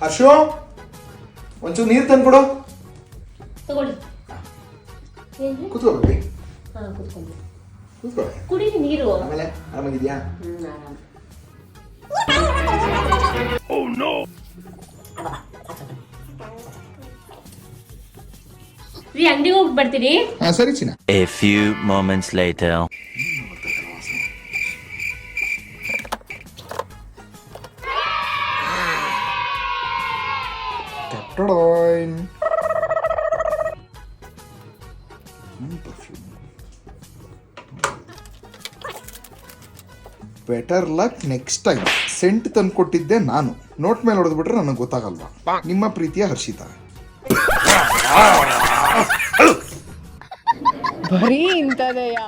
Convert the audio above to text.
ಹರ್ಷು, ಒಂಚೂರು ನೀರು ತಂದ್ಕೊಡು. ತಗೊಳ್ಳಿ. ಕೂತ್ಕೋ ಬೇಬಿ. ಕೂತ್ಕೊಂಡು ಕೂತ್ಕೋ. ಕುಡೀರಿ ನೀರು. ಆಮೇಲೆ ಆರಾಮಾಗಿದ್ಯಾ? ಆರಾಮ. ರೀ ಅಂಗಡಿಗೆ ಹೋಗಿ ಬರ್ತೀರಿ. ಸರಿ ಚಿನ್ನ. A few moments later. Better luck next time. Scent ತಂದು ಕೊಟ್ಟಿದ್ದೆ ನಾನು. ನೋಟ್ ಮೇಲೆ ಹೊಡೆದ್ಬಿಟ್ರೆ ನನಗೆ ಗೊತ್ತಾಗಲ್ವಾ? ನಿಮ್ಮ ಪ್ರೀತಿಯ ಹರ್ಷಿತಾ. ಬರೀ ಇಂಥದೆಯಾ?